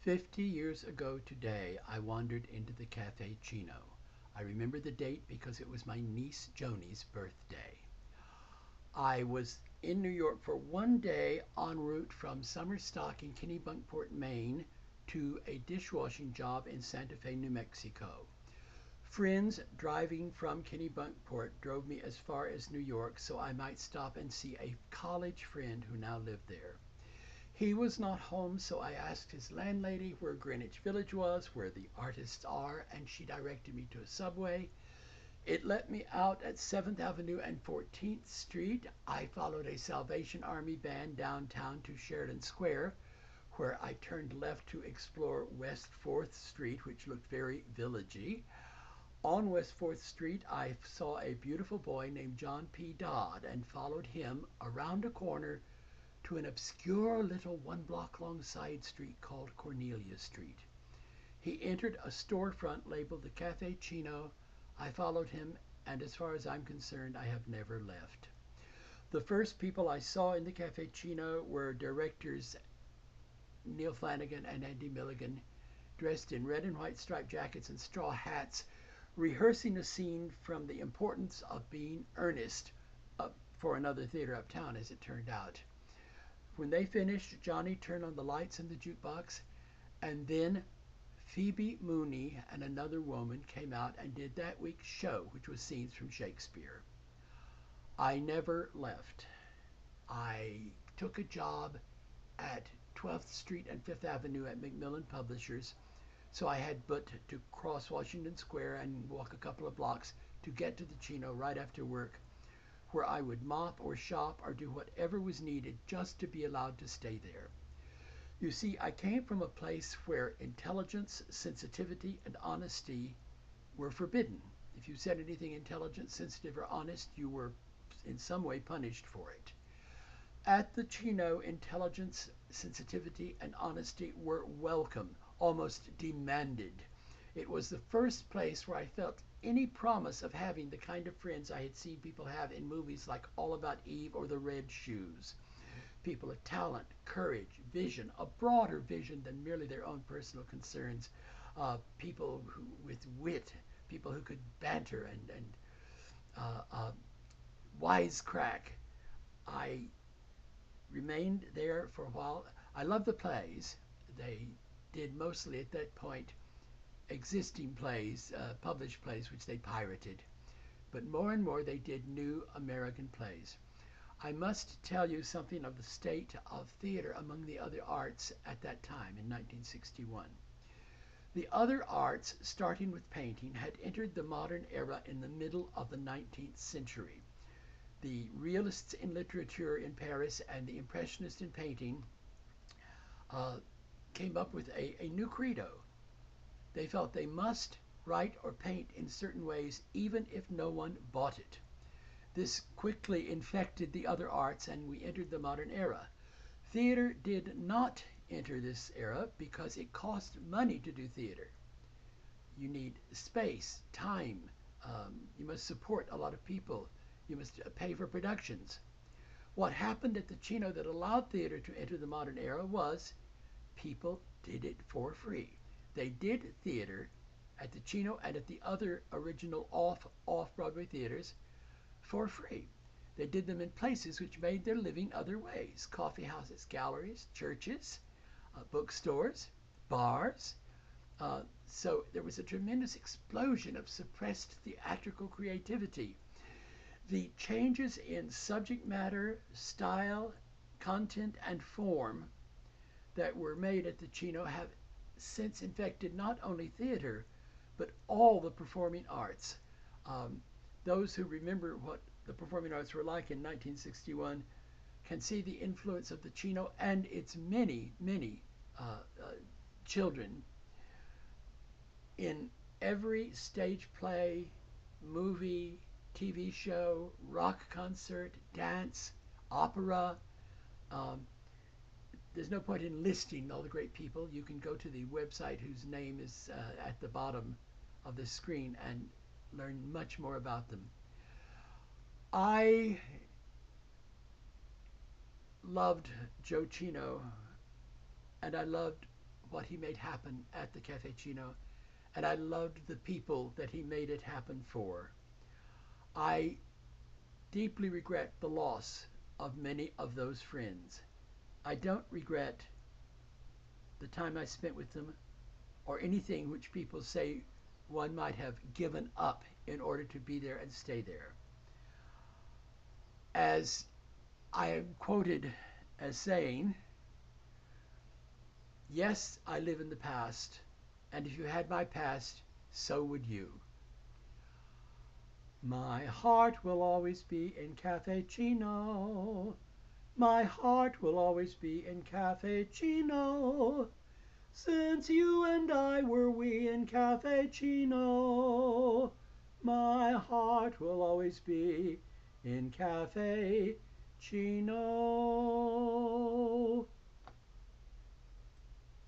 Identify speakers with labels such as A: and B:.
A: 50 years ago today, I wandered into the Cafe Chino. I remember the date because it was my niece Joni's birthday. I was in New York for one day en route from summer stock in Kennebunkport, Maine to a dishwashing job in Santa Fe, New Mexico. Friends driving from Kennebunkport drove me as far as New York so I might stop and see a college friend who now lived there. He was not home, so I asked his landlady where Greenwich Village was, where the artists are, and she directed me to a subway. It let me out at 7th Avenue and 14th Street. I followed a Salvation Army band downtown to Sheridan Square, where I turned left to explore West 4th Street, which looked very villagey. On West 4th Street, I saw a beautiful boy named John P. Dodd and followed him around a corner to an obscure little one-block long side street called Cornelia Street. He entered a storefront labeled the Cafe Chino. I followed him, and as far as I'm concerned, I have never left. The first people I saw in the Cafe Chino were directors Neil Flanagan and Andy Milligan, dressed in red and white striped jackets and straw hats, rehearsing a scene from The Importance of Being Earnest for another theater uptown, as it turned out. When they finished, Johnny turned on the lights in the jukebox, and then Phoebe Mooney and another woman came out and did that week's show, which was scenes from Shakespeare. I never left. I took a job at 12th Street and 5th Avenue at Macmillan Publishers, so I had but to cross Washington Square and walk a couple of blocks to get to the Chino right after work, where I would mop or shop or do whatever was needed just to be allowed to stay there. You see, I came from a place where intelligence, sensitivity, and honesty were forbidden. If you said anything intelligent, sensitive, or honest, you were in some way punished for it. At the Chino, intelligence, sensitivity, and honesty were welcome, almost demanded. It was the first place where I felt any promise of having the kind of friends I had seen people have in movies like All About Eve or The Red Shoes. People of talent, courage, vision, a broader vision than merely their own personal concerns, people with wit, people who could banter and wisecrack. I remained there for a while. I love the plays. They did mostly at that point existing plays, published plays, which they pirated. But more and more they did new American plays. I must tell you something of the state of theater among the other arts at that time in 1961. The other arts, starting with painting, had entered the modern era in the middle of the 19th century. The realists in literature in Paris and the impressionists in painting came up with a new credo. They felt they must write or paint in certain ways even if no one bought it. This quickly infected the other arts, and we entered the modern era. Theater did not enter this era because it cost money to do theater. You need space, time. You must support a lot of people. You must pay for productions. What happened at the Chino that allowed theater to enter the modern era was people did it for free. They did theater at the Chino and at the other original off-Broadway theaters for free. They did them in places which made their living other ways: coffee houses, galleries, churches, bookstores, bars. So there was a tremendous explosion of suppressed theatrical creativity. The changes in subject matter, style, content, and form that were made at the Chino have since infected not only theater, but all the performing arts. Those who remember what the performing arts were like in 1961 can see the influence of the Chino and its many, many children in every stage play, movie, TV show, rock concert, dance, opera. Um, there's no point in listing all the great people. You can go to the website whose name is at the bottom of the screen and learn much more about them. I loved Joe Chino, and I loved what he made happen at the Cafe Chino, and I loved the people that he made it happen for. I deeply regret the loss of many of those friends. I don't regret the time I spent with them or anything which people say one might have given up in order to be there and stay there. As I am quoted as saying, yes, I live in the past, and if you had my past, so would you. My heart will always be in Cafe Chino. My heart will always be in Cafe Chino. Since you and I were we in Cafe Chino, my heart will always be in Cafe Chino.